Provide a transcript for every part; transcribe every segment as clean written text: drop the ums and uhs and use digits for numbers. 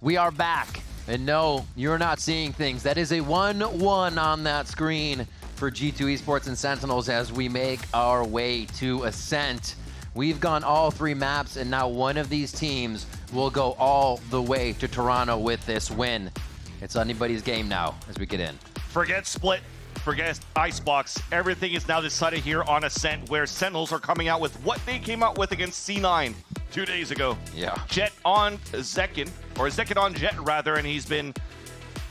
We are back. And no, you're not seeing things. That is a 1-1 on that screen for G2 Esports and Sentinels as we make our way to Ascent. We've gone all 3 maps, and now one of these teams will go all the way to Toronto with this win. It's anybody's game now as we get in. Forget Split, forget Icebox. Everything is now decided here on Ascent, where Sentinels are coming out with what they came out with against C9 2 days ago. Yeah. Jet on Zekin, or Zekin on Jet rather, and he's been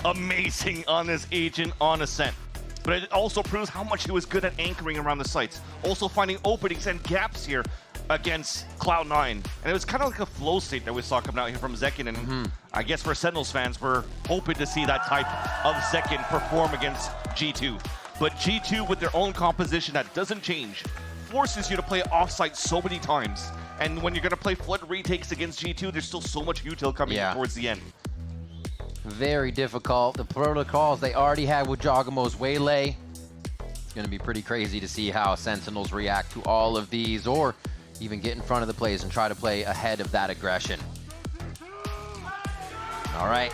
amazing on this agent on Ascent. But it also proves how much he was good at anchoring around the sites. Also finding openings and gaps here against Cloud9. And it was kind of like a flow state that we saw coming out here from Zekin. And I guess for Sentinels fans, we're hoping to see that type of Zekin perform against G2. But G2, with their own composition that doesn't change, forces you to play offsite so many times. And when you're going to play flood retakes against G2, there's still so much util coming in towards the end. Very difficult. The protocols they already had with Jogamo's Waylay. It's going to be pretty crazy to see how Sentinels react to all of these, or even get in front of the plays and try to play ahead of that aggression. All right.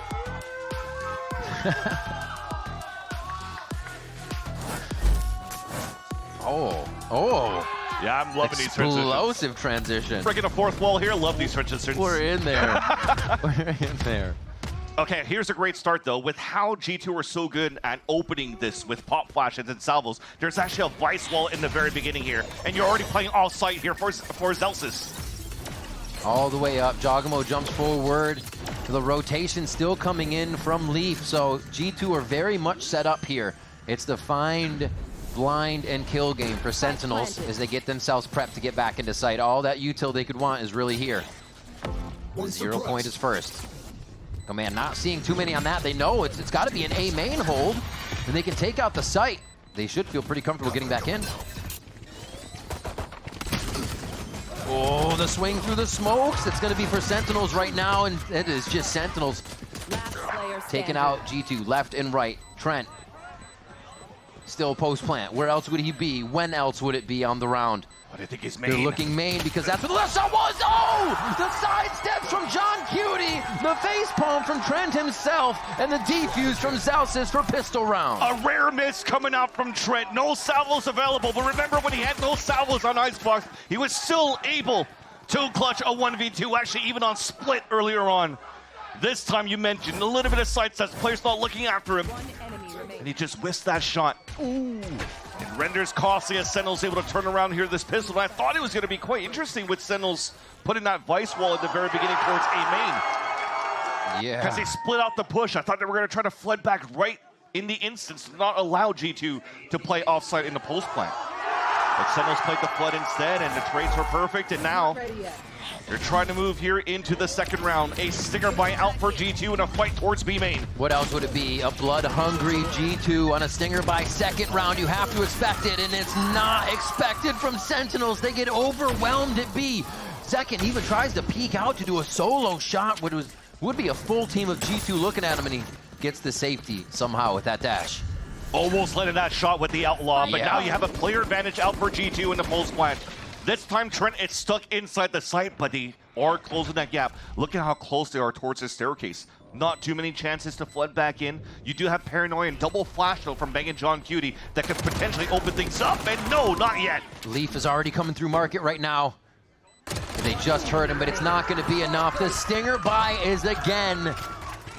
Oh. Yeah, I'm loving these transitions. Explosive transition. Breaking a fourth wall here. Love these transitions. We're in there. We're in there. Okay, here's a great start, though. With how G2 are so good at opening this with pop flashes and salvos, there's actually a vice wall in the very beginning here, and you're already playing off-site here for Zelsis. All the way up, Jogamo jumps forward. The rotation still coming in from Leaf, so G2 are very much set up here. It's the find, blind, and kill game for Sentinels as they get themselves prepped to get back into sight. All that util they could want is really here. 0 point is first. Oh man, not seeing too many on that. They know it's got to be an A main hold, and they can take out the site. They should feel pretty comfortable getting back in. Oh, the swing through the smokes. It's going to be for Sentinels right now, and it is just Sentinels taking out G2 left and right. Trent, still post plant. Where else would he be? When else would it be on the round? What do you think is main? They're looking main because that's what the left shot was. Oh! The sidesteps from John Cutie, the facepalm from Trent himself, and the defuse from Zelsis for pistol round. A rare miss coming out from Trent. No salvos available, but remember when he had no salvos on Icebox, he was still able to clutch a 1v2, actually even on Split earlier on. This time you mentioned a little bit of sidesteps, players not looking after him, and he just whisked that shot. Ooh. It renders costly as Sentinels able to turn around here this pistol. And I thought it was going to be quite interesting with Sentinels putting that vice wall at the very beginning towards A main. Yeah. Because they split out the push. I thought they were going to try to flood back right in the instance to not allow G2 to play offsite in the post plant. But Sentinels played the flood instead, and the trades were perfect. And now they're trying to move here into the second round. A stinger buy out for G2 in a fight towards B main. What else would it be? A blood-hungry G2 on a stinger by second round. You have to expect it, and it's not expected from Sentinels. They get overwhelmed at B. Second even tries to peek out to do a solo shot, which would be a full team of G2 looking at him, and he gets the safety somehow with that dash. Almost letting that shot with the outlaw, but now you have a player advantage out for G2 in the post plant. This time Trent is stuck inside the site, but they are closing that gap. Look at how close they are towards the staircase. Not too many chances to flood back in. You do have Paranoia and double flash though from Bang & John Cutie that could potentially open things up, and no, not yet. Leaf is already coming through market right now. They just heard him, but it's not going to be enough. The stinger buy is again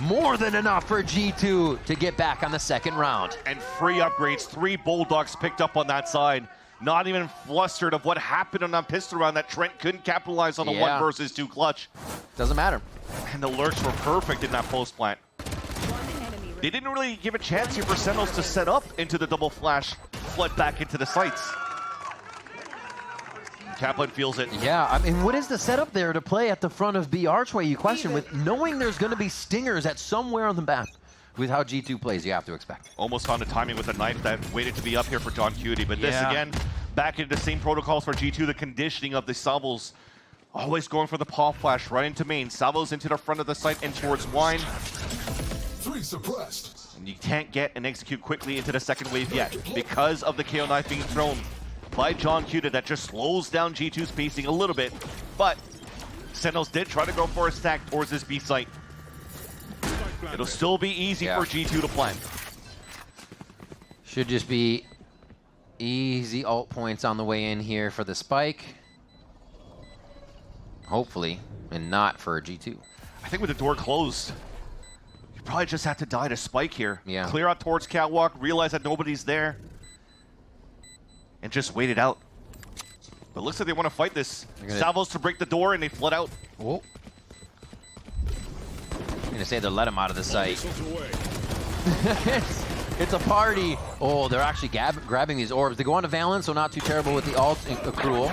more than enough for G2 to get back on the second round. And free upgrades, 3 Bulldogs picked up on that side. Not even flustered of what happened on that pistol round that Trent couldn't capitalize on the 1 versus 2 clutch. Doesn't matter. And the lurks were perfect in that post plant. They didn't really give a chance here for Sentinels to set up into the double flash, flood back into the sites. Kaplan feels it. Yeah, I mean, what is the setup there to play at the front of B archway, you question, with knowing there's going to be stingers at somewhere on the map? With how G2 plays, you have to expect. Almost found the timing with a knife that waited to be up here for John Cutie, but this again, back into the same protocols for G2, the conditioning of the salvos. Always going for the pop flash right into main. Salvos into the front of the site and towards wine. 3 suppressed. And you can't get and execute quickly into the second wave yet because of the KO knife being thrown by John Cutie that just slows down G2's pacing a little bit. But Sentinels did try to go for a stack towards this B site. It'll still be easy for G2 to plant. Should just be easy ult points on the way in here for the spike. Hopefully, and not for G2. I think with the door closed, you probably just have to die to spike here. Yeah. Clear out towards catwalk, realize that nobody's there, and just wait it out. But it looks like they want to fight this. Salvos to break the door, and they flood out. Oh. I'm gonna say they let him out of the site. It's a party. Oh, they're actually grabbing these orbs. They go on to Valorant, so not too terrible with the ult accrual.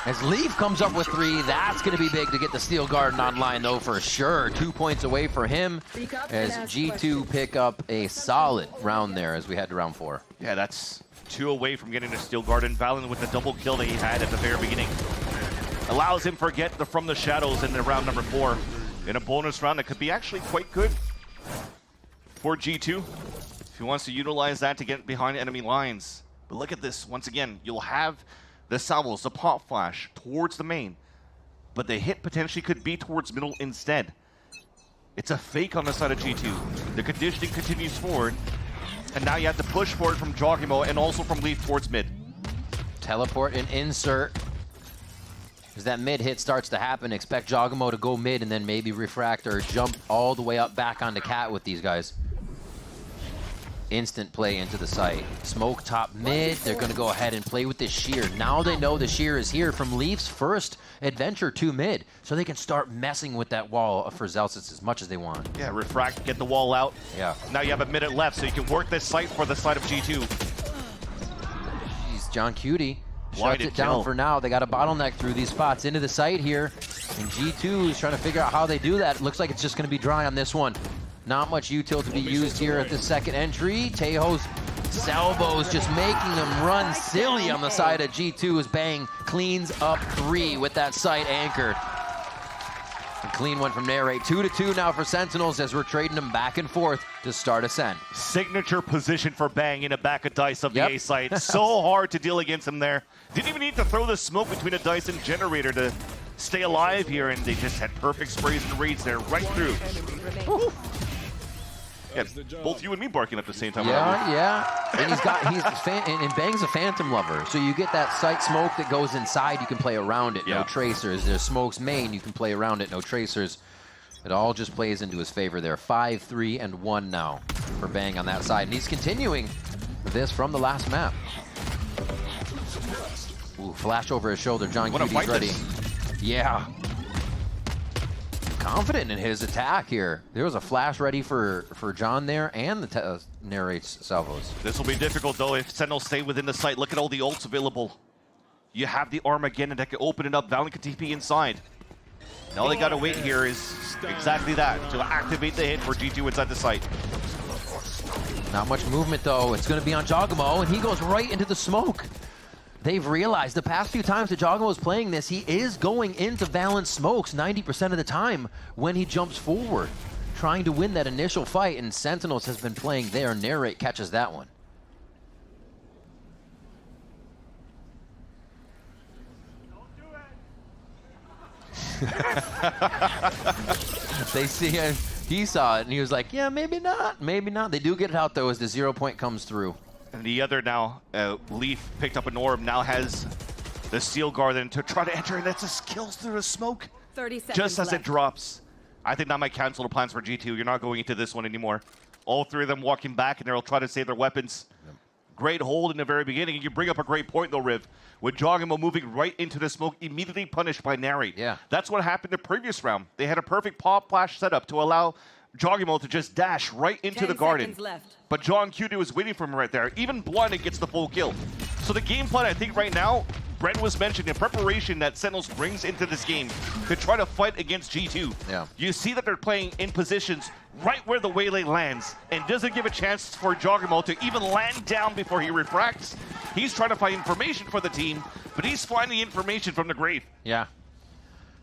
As Leaf comes up with 3, that's going to be big to get the Steel Garden online, though, for sure. 2 points away for him as G2 pick up a solid round there as we head to round 4. Yeah, that's 2 away from getting the Steel Garden. Valen with the double kill that he had at the very beginning allows him to get from the shadows in the round number 4 in a bonus round that could be actually quite good for G2 if he wants to utilize that to get behind enemy lines. But look at this. Once again, you'll have the salvos, the pop flash towards the main, but the hit potentially could be towards middle instead. It's a fake on the side of G2. The conditioning continues forward, and now you have to push forward from Jogimo and also from Leaf towards mid. Teleport and insert. As that mid hit starts to happen, expect Jogimo to go mid and then maybe refract or jump all the way up back onto Cat with these guys. Instant play into the site. Smoke top mid. They're going to go ahead and play with this shear. Now they know the shear is here from Leaf's first adventure to mid, so they can start messing with that wall for Zelsis as much as they want. Yeah, refract, get the wall out. Yeah. Now you have a minute left, so you can work this site for the side of G2. Jeez, John Cutie shuts it down for now. They got a bottleneck through these spots into the site here, and G2 is trying to figure out how they do that. Looks like it's just going to be dry on this one. Not much util to be used here at the second entry. Tejo's salvos just making them run silly on the side of G2 as Bang cleans up 3 with that site anchored. A clean one from Narrate. 2-2 now for Sentinels as we're trading them back and forth to start Ascent. Signature position for Bang in the back of dice of the A site. So hard to deal against him there. Didn't even need to throw the smoke between a dice and generator to stay alive here, and they just had perfect sprays and raids there right through. Yeah, both you and me barking at the same time. Yeah. And and Bang's a phantom lover. So you get that site smoke that goes inside, you can play around it. No tracers. There's smoke's main, you can play around it. No tracers. It all just plays into his favor there. 5, 3, and 1 now for Bang on that side. And he's continuing this from the last map. Ooh, flash over his shoulder. John Cutie's ready. Yeah. Confident in his attack here. There was a flash ready for John there and the Narrate's salvos. This will be difficult though if Sentinels stay within the site. Look at all the ults available. You have the Armageddon that can open it up. Valen can TP inside. And all they gotta wait here is exactly that, to activate the hit for G2 inside the site. Not much movement though. It's gonna be on Jogimo and he goes right into the smoke. They've realized the past few times that Jogimo is playing this, he is going into Valent smokes 90% of the time when he jumps forward, trying to win that initial fight, and Sentinels has been playing there. Narrate catches that one. They see him, he saw it, and he was like, yeah, maybe not, maybe not. They do get it out though as the 0 point comes through. And the other now, Leaf picked up an orb, now has the Steel Garden to try to enter, and that's just kills through the smoke. 30 seconds just as left. it drops. I think that might cancel the plans for G2. You're not going into this one anymore. All 3 of them walking back, and they'll try to save their weapons. Yep. Great hold in the very beginning, and you bring up a great point though, Riv. With Jogimo moving right into the smoke, immediately punished by Narrate. Yeah. That's what happened the previous round. They had a perfect pop flash setup to allow Jogimo to just dash right into the garden. Left. But John Cuttie was waiting for him right there. Even blinded gets the full kill. So the game plan, I think right now, Brent was mentioning the preparation that Sentinels brings into this game to try to fight against G2. Yeah. You see that they're playing in positions right where the waylay lands and doesn't give a chance for Jogimo to even land down before he refracts. He's trying to find information for the team, but he's finding information from the grave. Yeah.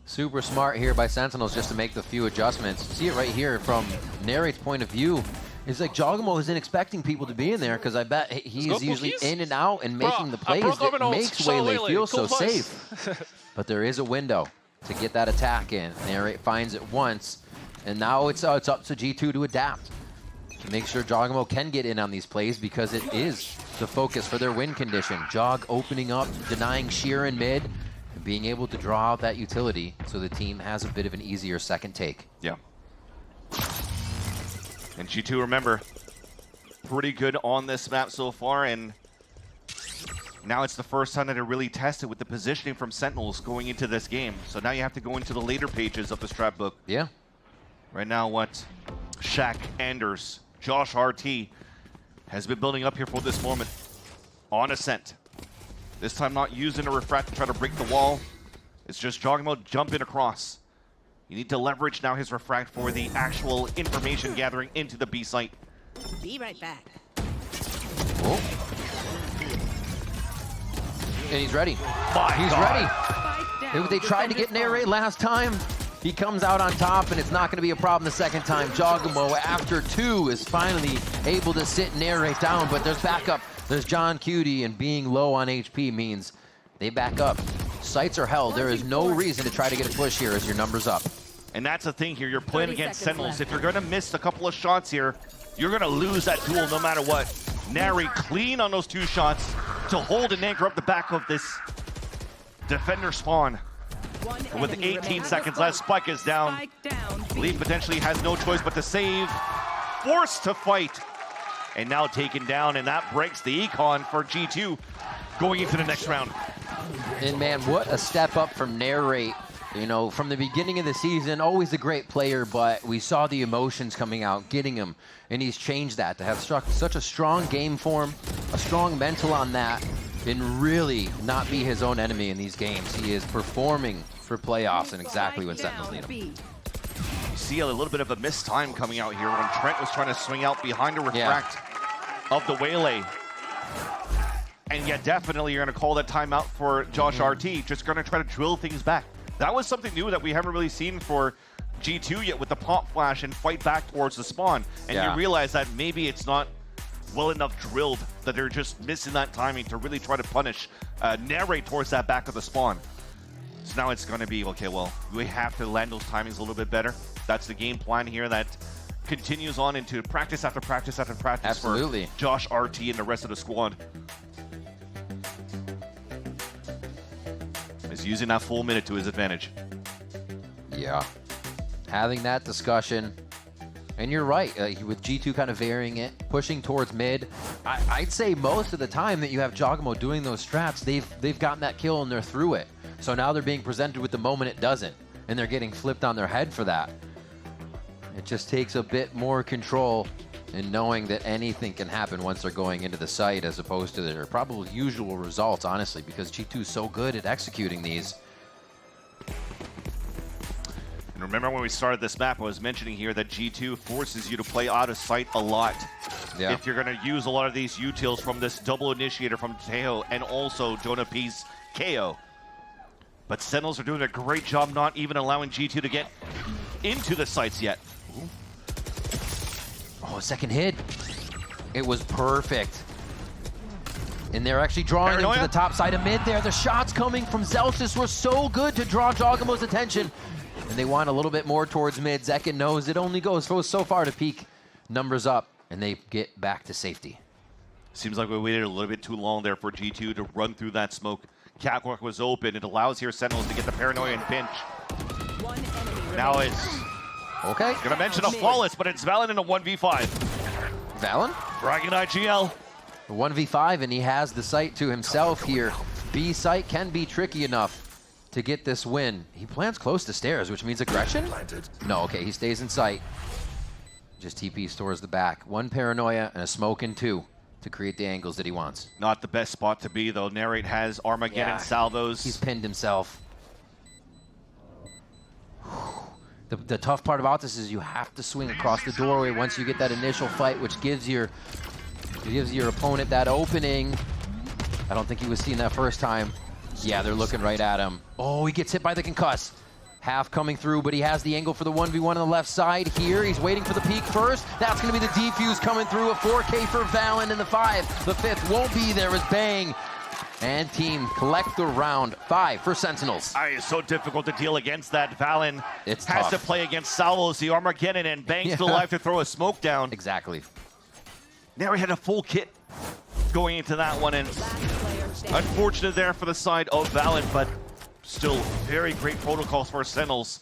Super smart here by Sentinels just to make the few adjustments. See it right here from Narrate's point of view. It's like Jogimo isn't expecting people to be in there because I bet he's usually in and out and making the plays that makes Waylay feel so safe. But there is a window to get that attack in. Narrate finds it once, And now it's up to G2 to adapt, to make sure Jogamo can get in on these plays, because it is the focus for their win condition. Jog opening up, denying Sheer in mid, and being able to draw out that utility so the team has a bit of an easier second take. Yeah. And G2, remember, pretty good on this map so far, and now it's the first time that it really tested with the positioning from Sentinels going into this game. So now you have to go into the later pages of the strat book. Yeah. Right now, what Shaq, Anders, Josh RT has been building up here for this moment on Ascent. This time not using a refract to try to break the wall. It's just Jogamo jumping across. You need to leverage now his refract for the actual information gathering into the B site. Be right back. Oh. And he's ready. He's ready. They tried to get Narrate last time. He comes out on top, and it's not going to be a problem the second time. Jogamo, after 2, is finally able to sit Narrate down, but there's backup. There's John Cutie, and being low on HP means they back up. Sights are held. There is no reason to try to get a push here as your number's up. And that's the thing here. You're playing against Sentinels. If you're going to miss a couple of shots here, you're going to lose that duel no matter what. Narrate clean on those 2 shots to hold and anchor up the back of this defender spawn. With 18 seconds left, Spike is down. Leaf potentially has no choice but to save. Forced to fight. And now taken down, and that breaks the econ for G2 going into the next round. And man, what a step up from Narrate. You know, from the beginning of the season, always a great player, but we saw the emotions coming out, getting him, and he's changed that to have such a strong game form, a strong mental on that, and really not be his own enemy in these games. He is performing for playoffs and exactly when Sentinels need him. You see a little bit of a missed time coming out here when Trent was trying to swing out behind a refract of the Waylay. And yet definitely you're going to call that timeout for Josh RT, just going to try to drill things back. That was something new that we haven't really seen for G2 yet, with the pop flash and fight back towards the spawn. And you realize that maybe it's not well enough drilled, that they're just missing that timing to really try to punish, Narrate towards that back of the spawn. So now it's going to be, okay, well, we have to land those timings a little bit better. That's the game plan here that continues on into practice after practice after practice. Absolutely. For Josh RT and the rest of the squad. Is using that full minute to his advantage. Yeah. Having that discussion. And you're right, with G2 kind of varying it, pushing towards mid. I'd say most of the time that you have Jogamo doing those strats, they've gotten that kill and they're through it. So now they're being presented with the moment it doesn't, and they're getting flipped on their head for that. It just takes a bit more control in knowing that anything can happen once they're going into the site, as opposed to their probably usual results, honestly, because G2 is so good at executing these. And remember when we started this map, I was mentioning here that G2 forces you to play out of sight a lot. Yeah. If you're going to use a lot of these utils from this double initiator from Teo and also Jonah P's KO. But Sentinels are doing a great job not even allowing G2 to get into the sites yet. Ooh. Oh, second hit. It was perfect. And they're actually drawing him to the top side of mid there. The shots coming from Zelsis were so good to draw Jogamo's attention. And they want a little bit more towards mid. Zekin knows it only goes so far to peak numbers up, and they get back to safety. Seems like we waited a little bit too long there for G2 to run through that smoke. Catwalk was open. It allows here Sentinels to get the paranoia and pinch. Now it's okay. Gonna mention a flawless, but it's Valen in a 1v5. Valen? Dragon IGL. 1v5, and he has the site to himself here. B site can be tricky enough to get this win. He plants close to stairs, which means aggression? No, okay, he stays in sight. Just TPs towards the back. 1 paranoia and a smoke in 2 to create the angles that he wants. Not the best spot to be, though. Narrate has Armageddon salvos. He's pinned himself. The tough part about this is you have to swing across the doorway once you get that initial fight, which gives your opponent that opening. I don't think he was seeing that first time. Yeah, they're looking right at him. Oh, he gets hit by the concuss. Half coming through, but he has the angle for the 1v1 on the left side here. He's waiting for the peek first. That's going to be the defuse coming through. A 4K for Valen in the 5. The 5th won't be there as Bang And team collect the round 5 for Sentinels. It's so difficult to deal against that. Valen It's has tough. to play against Salos, the Armageddon, and Bang's still alive to throw a smoke down. Exactly. Now he had a full kit going into that one, and unfortunate there for the side of Valen, but still very great protocols for Sentinels.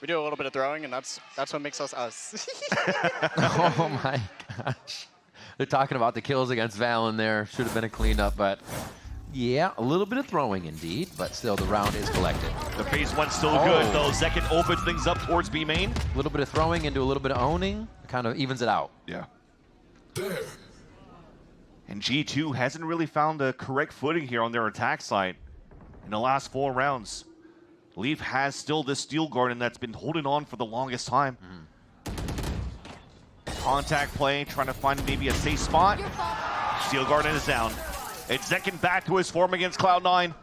We do a little bit of throwing, and that's what makes us us. Oh my gosh. They're talking about the kills against Valen there. Should have been a cleanup, but yeah, a little bit of throwing indeed, but still the round is collected. The phase one's still good, though. Zekin opens things up towards B main. A little bit of throwing into a little bit of owning. Kind of evens it out. Yeah. There. And G2 hasn't really found the correct footing here on their attack side in the last 4 rounds. Leaf has still this Steel Garden that's been holding on for the longest time. Contact play, trying to find maybe a safe spot. Steel Garden is down. It's Zekin back to his form against Cloud9.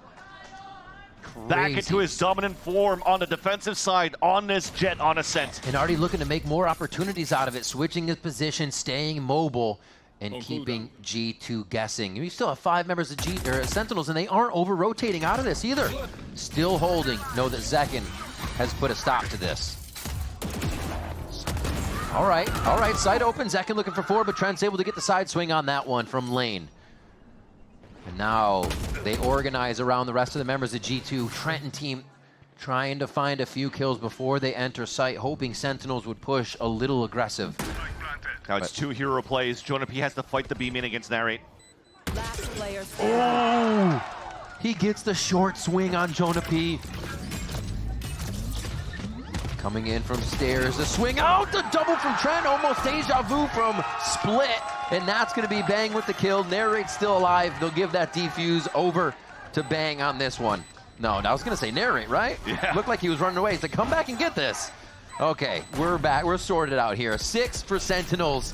Back into his dominant form on the defensive side on this Jet on Ascent. And already looking to make more opportunities out of it, switching his position, staying mobile, and keeping G2 guessing. You still have 5 members of Sentinels, and they aren't over-rotating out of this either. Still holding. Know that Zekin has put a stop to this. All right, side open. Zekin looking for 4, but Trent's able to get the side swing on that one from lane. And now they organize around the rest of the members of G2. Trent and team trying to find a few kills before they enter site, hoping Sentinels would push a little aggressive. Now it's 2 hero plays. Jonah P has to fight the B-main against Narrate. Oh! He gets the short swing on Jonah P. Coming in from stairs, the swing out, the double from Trent, almost deja vu from Split, and that's going to be Bang with the kill. Narrate's still alive. They'll give that defuse over to Bang on this one. No, I was going to say Narrate, right? Yeah. Looked like he was running away. He's like, come back and get this. Okay, we're back. We're sorted out here. 6 for Sentinels.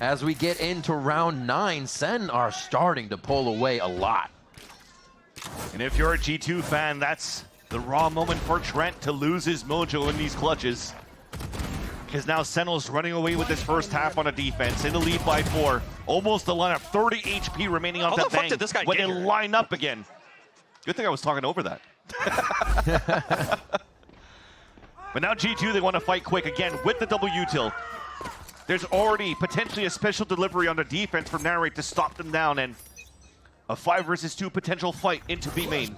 As we get into round 9, Sen are starting to pull away a lot. And if you're a G2 fan, that's the raw moment for Trent to lose his mojo in these clutches. Because now Sentinels running away with this first half on a defense, in the lead by 4. Almost the lineup, 30 HP remaining on that Bang when they line up again. Good thing I was talking over that. But now G2, they want to fight quick again with the double util. There's already potentially a special delivery on the defense from Narrate to stop them down, and a 5 versus 2 potential fight into B main.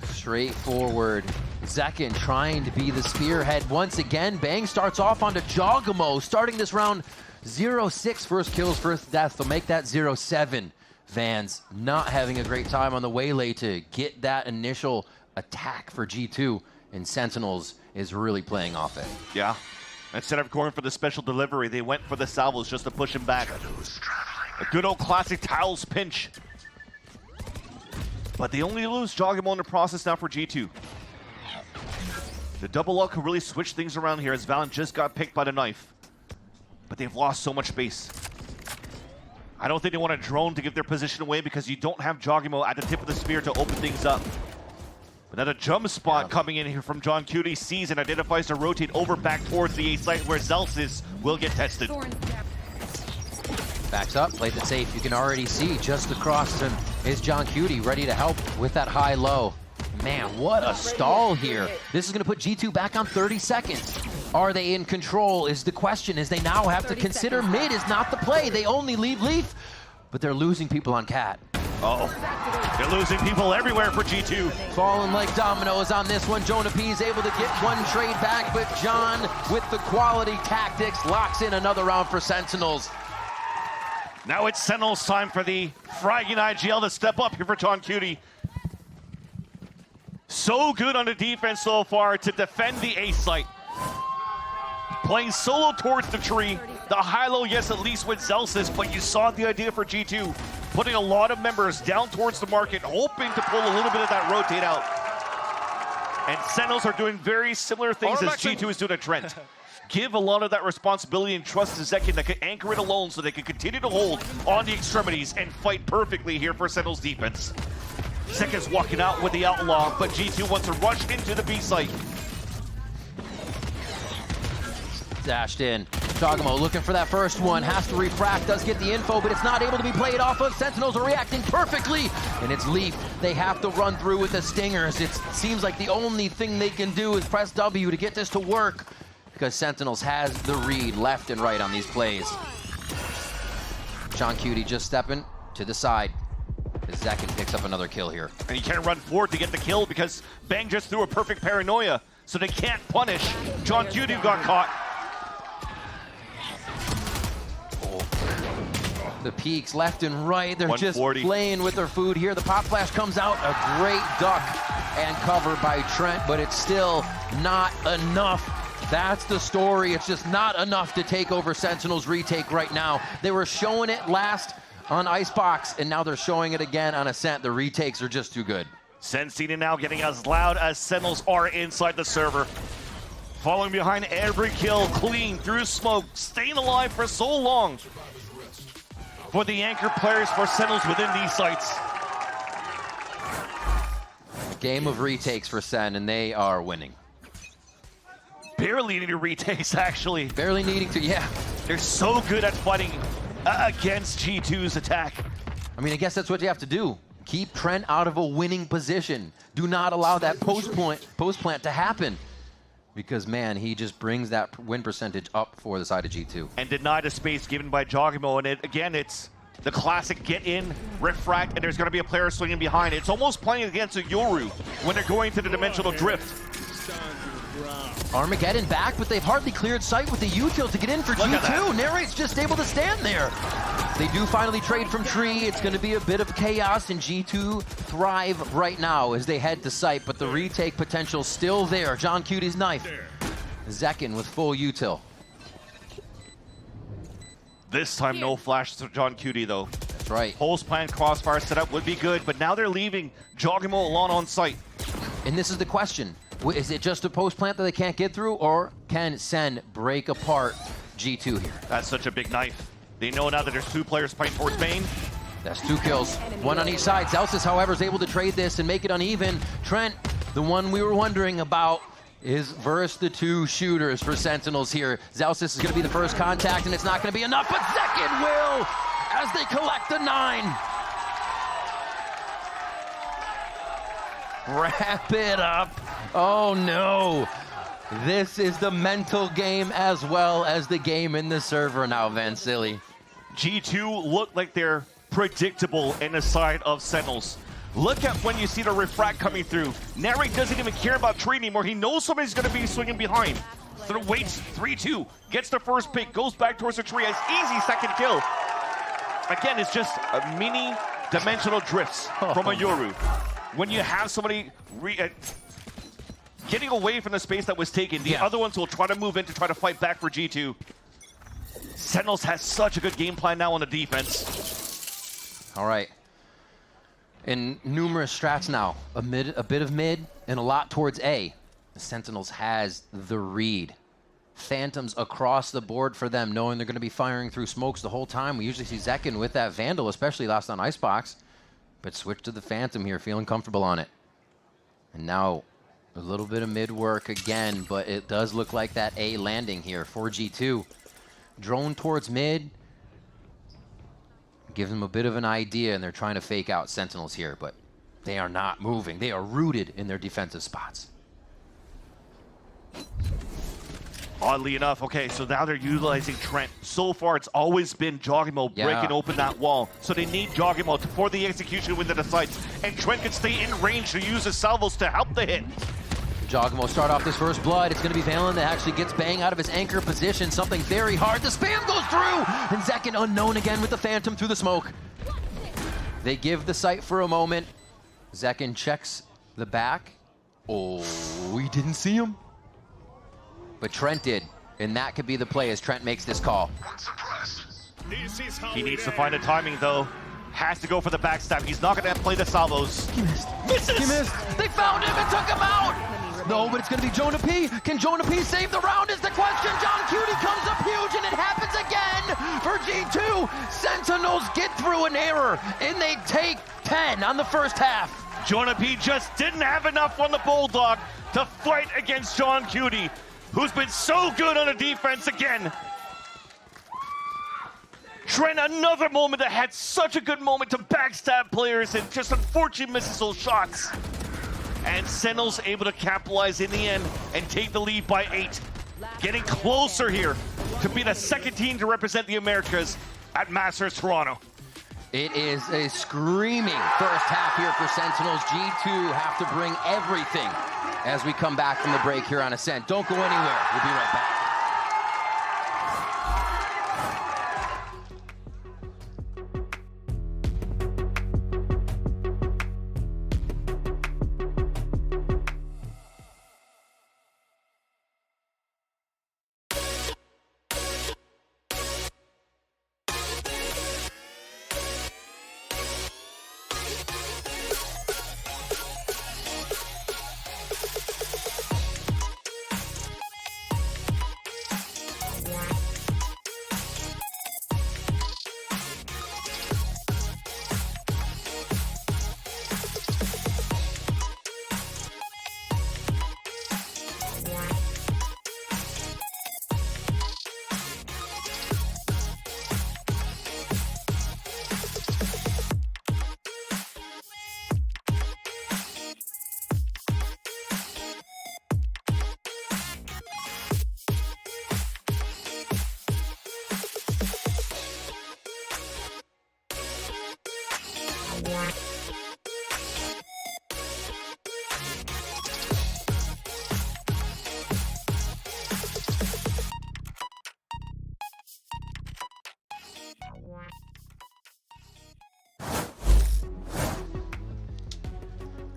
Straightforward. Zekin trying to be the spearhead once again. Bang starts off onto Jogamo, starting this round 0-6 first kills, first deaths. They'll make that 0-7. Vans not having a great time on the waylay to get that initial attack for G2, and Sentinels is really playing off it. Yeah. Instead of going for the special delivery, they went for the salvos just to push him back. A good old classic Tiles pinch. But they only lose Jogamo in the process now for G2. The double up could really switch things around here as Valen just got picked by the knife. But they've lost so much space. I don't think they want a drone to give their position away because you don't have Jogamo at the tip of the spear to open things up. But now the jump spot coming in here from John Cutie sees and identifies to rotate over back towards the A site where Zelsis will get tested. Backs up, plays it safe. You can already see just across him is John Cutie ready to help with that high-low. Man, what a stall here. This is going to put G2 back on 30 seconds. Are they in control is the question, as they now have to consider mid is not the play. They only leave Leaf, but they're losing people on Cat. Uh-oh. They're losing people everywhere for G2. Falling like dominoes on this one. Jonah P is able to get one trade back, but John, with the quality tactics, locks in another round for Sentinels. Now it's Sentinels time for the fragging IGL to step up here for John Cutie. So good on the defense so far to defend the A site. Playing solo towards the tree. The high-low, yes, at least with Zelsis, but you saw the idea for G2. Putting a lot of members down towards the market, hoping to pull a little bit of that rotate out. And Sentinels are doing very similar things as G2 is doing at Trent. Give a lot of that responsibility and trust to Zekin that can anchor it alone so they can continue to hold on the extremities and fight perfectly here for Sentinels defense. Zekin's walking out with the outlaw, but G2 wants to rush into the B site. Dashed in. Jogamo looking for that first one, has to refract, does get the info, but it's not able to be played off of. Sentinels are reacting perfectly, and it's Leaf. They have to run through with the stingers. It seems like the only thing they can do is press W to get this to work, because Sentinels has the read left and right on these plays. John Cutie just stepping to the side. Zekin picks up another kill here. And he can't run forward to get the kill because Bang just threw a perfect paranoia, so they can't punish John Cutie, who got caught. The peaks left and right, they're just 140. playing with their food here. The pop flash comes out, a great duck and cover by Trent, but it's still not enough. That's the story. It's just not enough to take over Sentinels retake right now. They were showing it last on Icebox, and now they're showing it again on Ascent. The retakes are just too good. Sensina now getting as loud as Sentinels are inside the server. Following behind every kill, clean through smoke, staying alive for so long. For the anchor players for Sentinels within these sites. Game of retakes for Sen, and they are winning. Barely any retakes, actually. Barely needing to, yeah. They're so good at fighting against G2's attack. I mean, I guess that's what you have to do. Keep Trent out of a winning position. Do not allow that post plant to happen. Because, man, he just brings that win percentage up for the side of G2. And deny the space given by Jogamo. And again, it's the classic get in, refract, and there's going to be a player swinging behind. It's almost playing against a Yoru when they're going to the dimensional drift. Armageddon back, but they've hardly cleared sight with the util to get in for G2. Narrate's just able to stand there. They do finally trade from Tree. It's going to be a bit of chaos, and G2 thrive right now as they head to site, but the retake potential still there. John Cutie's knife. Zekin with full util. This time, no flash to John Cutie, though. That's right. Pulse plan crossfire setup would be good, but now they're leaving Jogamo alone on site. And this is the question. Is it just a post plant that they can't get through, or can Sen break apart G2 here? That's such a big knife. They know now that there's two players playing towards Bane. That's 2 kills, 1 on each side. Zelsis, however, is able to trade this and make it uneven. Trent, the one we were wondering about, is versus the 2 shooters for Sentinels here. Zelsis is going to be the first contact, and it's not going to be enough, but Zekin will, as they collect the 9. Wrap it up. Oh no. This is the mental game as well as the game in the server now, Vansili. G2 look like they're predictable in the side of Sentinels. Look at when you see the refract coming through. Narrate doesn't even care about tree anymore. He knows somebody's going to be swinging behind. So waits 3-2, gets the first pick, goes back towards the tree, has easy second kill. Again, it's just a mini dimensional drifts from a Yoru. When you have somebody getting away from the space that was taken, the other ones will try to move in to try to fight back for G2. Sentinels has such a good game plan now on the defense. All right. In numerous strats now, a bit of mid, and a lot towards A. The Sentinels has the read. Phantoms across the board for them, knowing they're going to be firing through smokes the whole time. We usually see Zekin with that Vandal, especially last on Icebox. But switch to the Phantom here, feeling comfortable on it. And now a little bit of mid work again, but it does look like that A landing here for G2. Drone towards mid. Gives them a bit of an idea, and they're trying to fake out Sentinels here, but they are not moving. They are rooted in their defensive spots. Oddly enough, okay, so now they're utilizing Trent. So far, it's always been Jogamo breaking open that wall. So they need Jogamo for the execution within the sights. And Trent can stay in range to use his salvos to help the hit. Jogamo start off this first blood. It's going to be Valen that actually gets Bang out of his anchor position. Something very hard. The spam goes through! And Zekin unknown again with the Phantom through the smoke. They give the sight for a moment. Zekin checks the back. Oh, we didn't see him. But Trent did, and that could be the play as Trent makes this call. He needs to find the timing, though. Has to go for the backstab. He's not going to play the salvos. He missed. Misses! He missed. They found him and took him out! No, but it's going to be Jonah P. Can Jonah P save the round is the question. John Cutie comes up huge, and it happens again for G2. Sentinels get through an error, and they take 10 on the first half. Jonah P just didn't have enough on the Bulldog to fight against John Cutie, who's been so good on the defense again. Trent, another moment that had such a good moment to backstab players and just unfortunately misses those shots. And Sentinels able to capitalize in the end and take the lead by 8. Getting closer here to be the second team to represent the Americas at Masters Toronto. It is a screaming first half here for Sentinels. G2 have to bring everything as we come back from the break here on Ascent. Don't go anywhere. We'll be right back.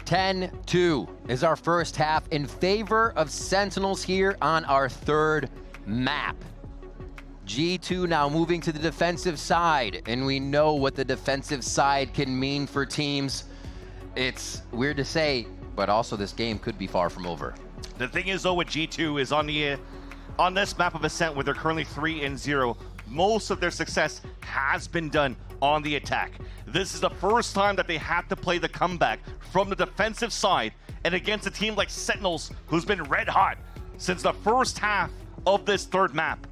(10-2) is our first half in favor of Sentinels here on our third map. G2 now moving to the defensive side, and we know what the defensive side can mean for teams. It's weird to say, but also this game could be far from over. The thing is, though, with G2 is on this map of Ascent, where they're currently 3-0, most of their success has been done on the attack. This is the first time that they have to play the comeback from the defensive side, and against a team like Sentinels, who's been red hot since the first half of this third map.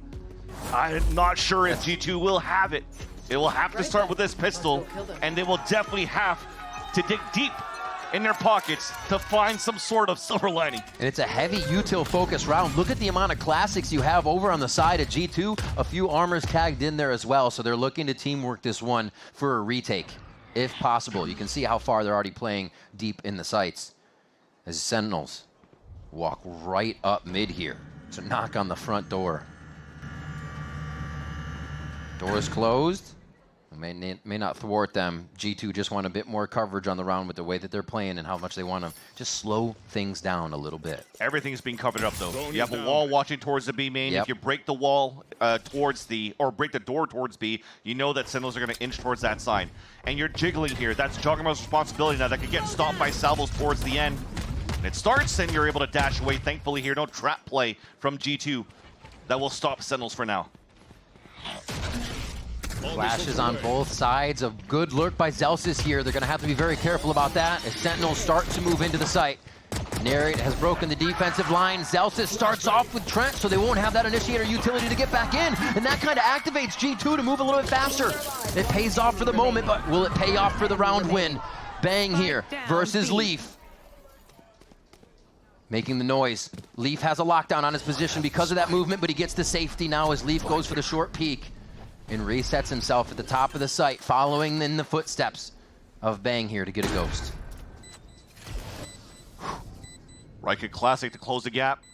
I'm not sure if G2 will have it. It will have to start with this pistol, and they will definitely have to dig deep in their pockets to find some sort of silver lining. And it's a heavy util focus round. Look at the amount of classics you have over on the side of G2. A few armors tagged in there as well, so they're looking to teamwork this one for a retake, if possible. You can see how far they're already playing deep in the sights. As Sentinels walk right up mid here to knock on the front door. Doors closed. May not thwart them. G2 just want a bit more coverage on the round with the way that they're playing and how much they want to just slow things down a little bit. Everything's being covered up, though. You have a wall watching towards the B main. Yep. If you break the wall break the door towards B, you know that Sentinels are going to inch towards that side. And you're jiggling here. That's Juggernaut's responsibility now. That could get stopped by salvos towards the end. And it starts, and you're able to dash away. Thankfully here, no trap play from G2 that will stop Sentinels for now. Flashes on both sides. A good lurk by Zelsis here. They're going to have to be very careful about that as Sentinels start to move into the site. Narrate has broken the defensive line. Zelsis starts off with Trent, so they won't have that initiator utility to get back in, and that kind of activates G2 to move a little bit faster. It pays off for the moment, but will it pay off for the round win? Bang here versus Leaf. Making the noise. Leaf has a lockdown on his position because of that movement, but he gets the safety now as Leaf goes for the short peek and resets himself at the top of the site, following in the footsteps of Bang here to get a ghost. Ryker Classic to close the gap.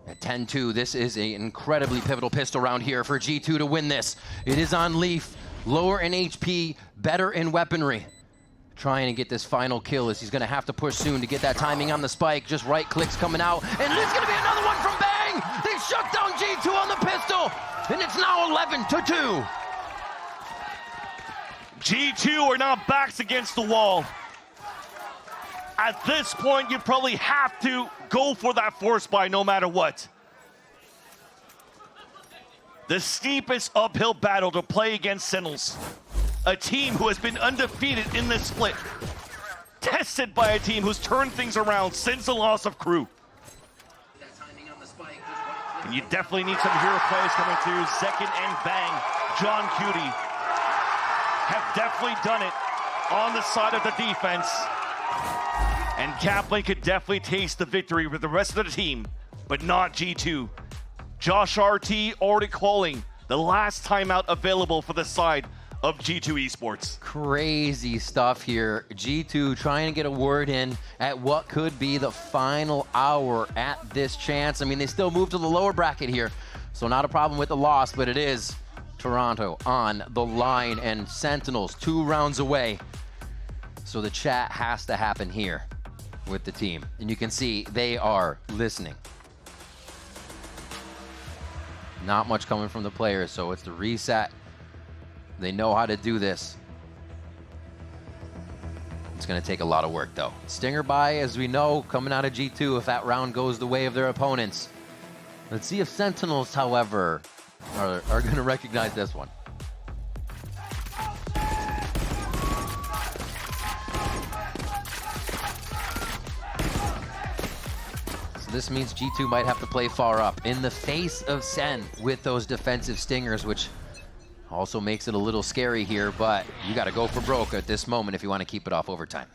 At 10-2, this is an incredibly pivotal pistol round here for G2 to win this. It is on Leaf, lower in HP, better in weaponry. Trying to get this final kill as he's gonna have to push soon to get that timing on the spike. Just right clicks coming out, and there's gonna be another one from Bang! They shut down G2 on the pistol, and it's now 11-2. G2 are now backs against the wall. At this point, you probably have to go for that force buy no matter what. The steepest uphill battle to play against Sentinels. A team who has been undefeated in this split. Tested by a team who's turned things around since the loss of Crew. And you definitely need some hero players coming through. Second and Bang John Cutie have definitely done it on the side of the defense. And Kaplan could definitely taste the victory with the rest of the team, but not G2. Josh RT already calling the last timeout available for the side of G2 Esports. Crazy stuff here. G2 trying to get a word in at what could be the final hour at this chance. I mean, they still move to the lower bracket here, so not a problem with the loss, but it is Toronto on the line and Sentinels 2 rounds away. So the chat has to happen here with the team. And you can see they are listening. Not much coming from the players, so it's the reset. They know how to do this. It's going to take a lot of work, though. Stinger buy, as we know, coming out of G2 if that round goes the way of their opponents. Let's see if Sentinels, however, are going to recognize this one. So this means G2 might have to play far up in the face of SEN with those defensive stingers, which also makes it a little scary here, but you got to go for broke at this moment if you want to keep it off overtime.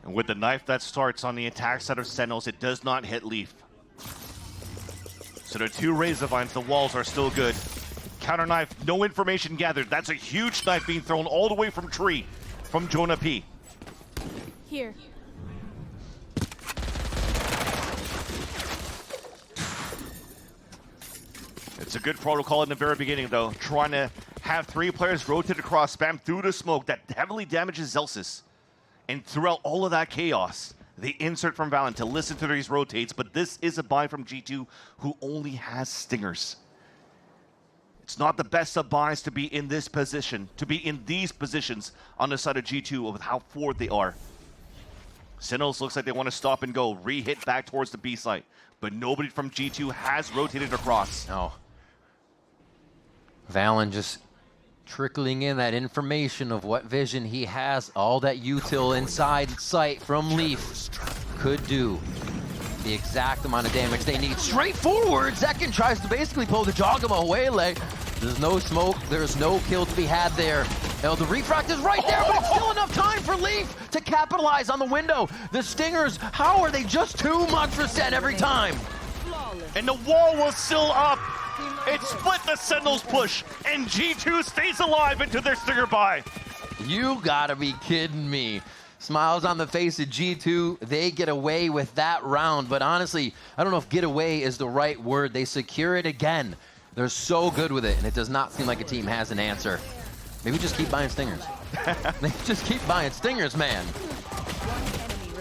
And with the knife that starts on the attack side of Sentinels, it does not hit Leaf. So the 2 Razor Vines, the walls are still good. Counter knife, no information gathered. That's a huge knife being thrown all the way from tree from Jonah P. Here. It's a good protocol in the very beginning, though. Trying to have 3 players rotate across, spam through the smoke that heavily damages Zelsis. And throughout all of that chaos, they insert from VALORANT to listen to these rotates, but this is a buy from G2 who only has stingers. It's not the best of buys to be in this position, to be in these positions on the side of G2 with how forward they are. Sentinels looks like they want to stop and go, re-hit back towards the B site, but nobody from G2 has rotated across. No. VALORANT just trickling in that information of what vision he has, all that util inside sight from Leaf could do the exact amount of damage they need. Straightforward, Zekin tries to basically pull the Jogamo away. There's no smoke, there's no kill to be had there. Now the refract is right there, but it's still enough time for Leaf to capitalize on the window. The Stingers, how are they just too much for SEN every time? And the wall was still up. It split the Sentinels push, and G2 stays alive into their Stinger buy. You gotta be kidding me. Smiles on the face of G2. They get away with that round, but honestly, I don't know if get away is the right word. They secure it again. They're so good with it, and it does not seem like a team has an answer. Maybe just keep buying Stingers. They just keep buying Stingers, man.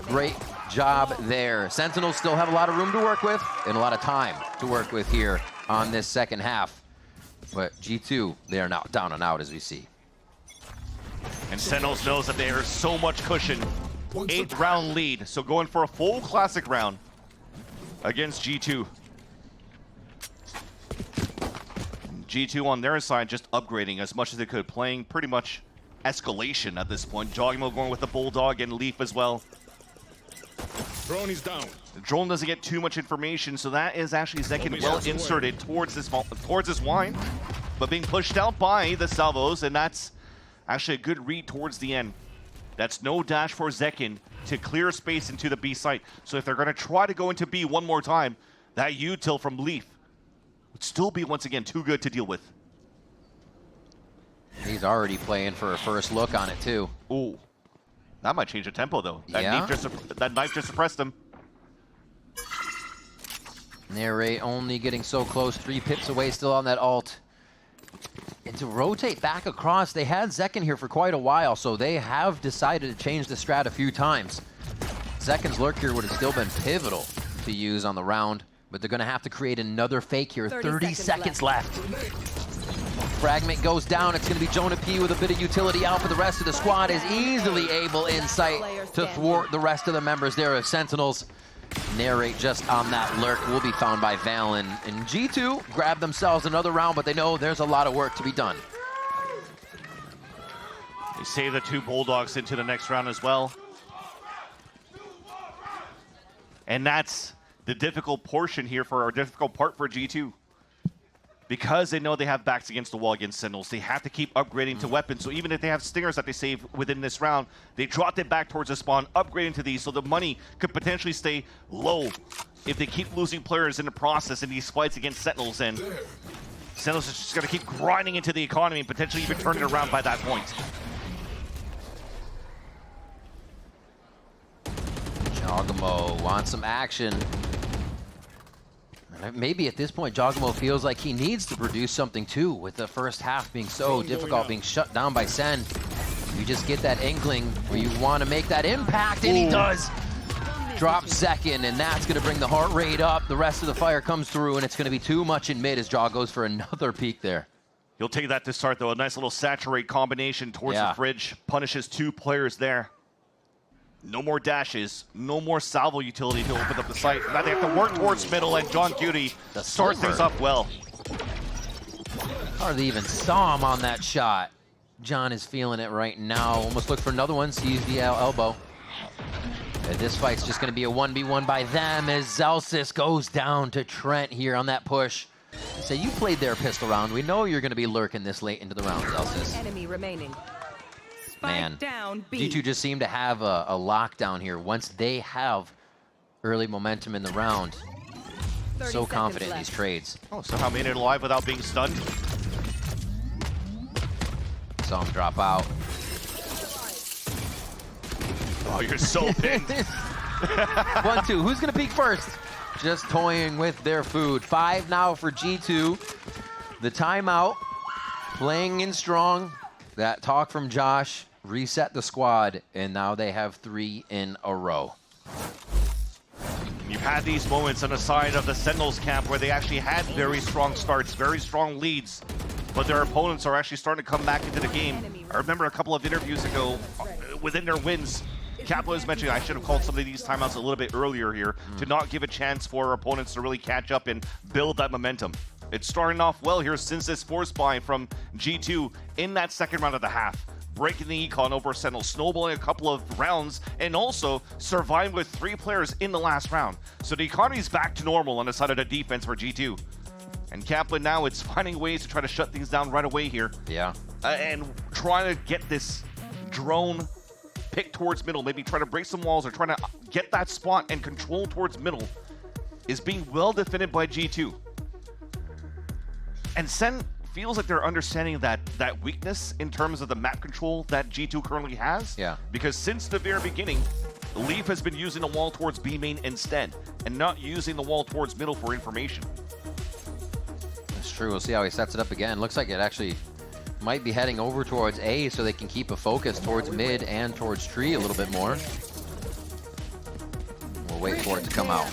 Great job there. Sentinels still have a lot of room to work with and a lot of time to work with here on this second half. But G2, they are now down and out as we see. And Sentinels knows that there is so much cushion. 8th round lead, so going for a full classic round against G2. G2 on their side just upgrading as much as they could, playing pretty much escalation at this point. Jogimo going with the Bulldog and Leaf as well. Drone is down. The drone doesn't get too much information, so that is actually Zekin well inserted towards this wine, but being pushed out by the salvos, and that's actually a good read towards the end. That's no dash for Zekin to clear space into the B site. So if they're going to try to go into B one more time, that util from Leaf would still be once again too good to deal with. He's already playing for a first look on it too. Ooh. That might change the tempo, though. That, yeah? knife just suppressed him. Narrate only getting so close, 3 pips away still on that ult. And to rotate back across, they had Zekin here for quite a while, so they have decided to change the strat a few times. Zekin's lurk here would have still been pivotal to use on the round, but they're going to have to create another fake here. 30 seconds left. Fragment goes down. It's going to be Jonah P with a bit of utility out, but the rest of the squad is easily able in sight to thwart the rest of the members there of Sentinels. Narrate just on that lurk will be found by VALORANT. And G2 grab themselves another round, but they know there's a lot of work to be done. They save the 2 Bulldogs into the next round as well. And that's the difficult portion here for our difficult part for G2. because they know they have backs against the wall against Sentinels, they have to keep upgrading to weapons. So even if they have stingers that they save within this round, they dropped it back towards the spawn, upgrading to these, so the money could potentially stay low if they keep losing players in the process in these fights against Sentinels. And Sentinels is just going to keep grinding into the economy and potentially even turn it around by that point. Jogamo wants some action. Maybe at this point, Jogamo feels like he needs to produce something too, with the first half being so difficult, being shut down by Sen. You just get that inkling where you want to make that impact, and he does. Drop second, and that's going to bring the heart rate up. The rest of the fire comes through, and it's going to be too much in mid as Jaw goes for another peek there. He'll take that to start, though. A nice little saturate combination towards the fridge. Punishes 2 players there. No more dashes, no more salvo utility to open up the site. Now they have to work towards middle, and John Cutie starts things up well. Hardly even saw him on that shot. John is feeling it right now. Almost looked for another one, sees the elbow. And this fight's just going to be a 1v1 by them as Zelsis goes down to Trent here on that push. So you played their pistol round. We know you're going to be lurking this late into the round, Zelsis. Enemy remaining. Man, down, B. G2 just seem to have a lockdown here. Once they have early momentum in the round, so confident in these trades. Oh, somehow made it alive without being stunned. Saw him drop out. Oh, you're so pinned. 1-2, who's gonna peek first? Just toying with their food. 5 now for G2. The timeout, playing in strong. That talk from Josh, reset the squad, and now they have 3 in a row. You've had these moments on the side of the Sentinels camp where they actually had very strong starts, very strong leads, but their opponents are actually starting to come back into the game. I remember a couple of interviews ago, within their wins, Kapla was mentioning I should have called some of these timeouts a little bit earlier here to not give a chance for opponents to really catch up and build that momentum. It's starting off well here since this force buy from G2 in that second round of the half. Breaking the econ over Sentinel, snowballing a couple of rounds, and also surviving with 3 players in the last round. So the economy's back to normal on the side of the defense for G2. And Kaplan now, it's finding ways to try to shut things down right away here. Yeah. And trying to get this drone pick towards middle, maybe try to break some walls or trying to get that spot and control towards middle is being well defended by G2. And Sen feels like they're understanding that weakness in terms of the map control that G2 currently has. Yeah. Because since the very beginning, Leaf has been using the wall towards B main instead, and not using the wall towards middle for information. That's true. We'll see how he sets it up again. Looks like it actually might be heading over towards A so they can keep a focus towards mid and towards tree a little bit more. We'll wait for it to come out.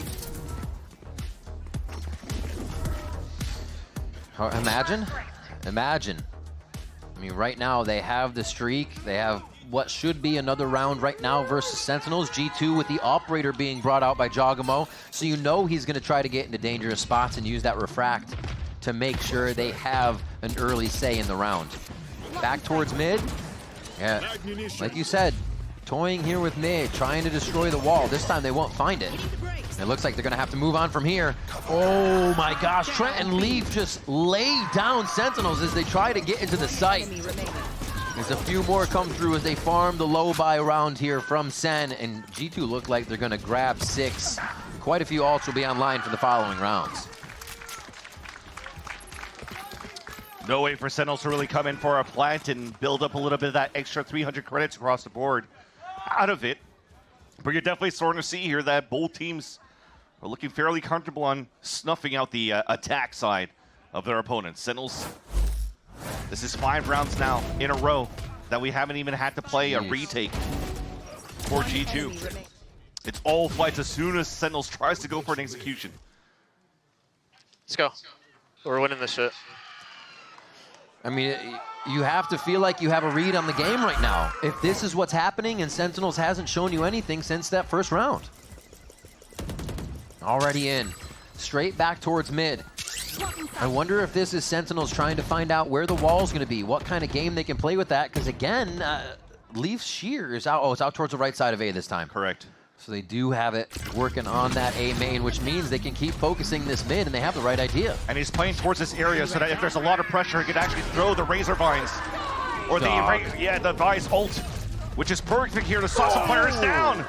Imagine. I mean, right now they have the streak. They have what should be another round right now versus Sentinels. G2 with the operator being brought out by Jogamo. So you know he's going to try to get into dangerous spots and use that refract to make sure they have an early say in the round. Back towards mid. Yeah, like you said, toying here with mid, trying to destroy the wall. This time they won't find it. It looks like they're gonna have to move on from here. Oh my gosh, Trent and Leaf just lay down Sentinels as they try to get into the site. There's a few more come through as they farm the low buy round here from Sen, and G2 look like they're gonna grab 6. Quite a few ults will be online for the following rounds. No way for Sentinels to really come in for a plant and build up a little bit of that extra 300 credits across the board out of it. But you're definitely starting to see here that both teams are looking fairly comfortable on snuffing out the attack side of their opponents. Sentinels, this is 5 rounds now in a row that we haven't even had to play a retake for G2. It's all fights as soon as Sentinels tries to go for an execution. Let's go. We're winning this shit. I mean, you have to feel like you have a read on the game right now. If this is what's happening and Sentinels hasn't shown you anything since that first round. Already in. Straight back towards mid. I wonder if this is Sentinels trying to find out where the wall's going to be, what kind of game they can play with that, because again, Leaf's shear is out. Oh, it's out towards the right side of A this time. Correct. So they do have it working on that A main, which means they can keep focusing this mid, and they have the right idea. And he's playing towards this area so that if there's a lot of pressure, he could actually throw the Razor Vines. Or the Vise ult, which is perfect here to saw some players down.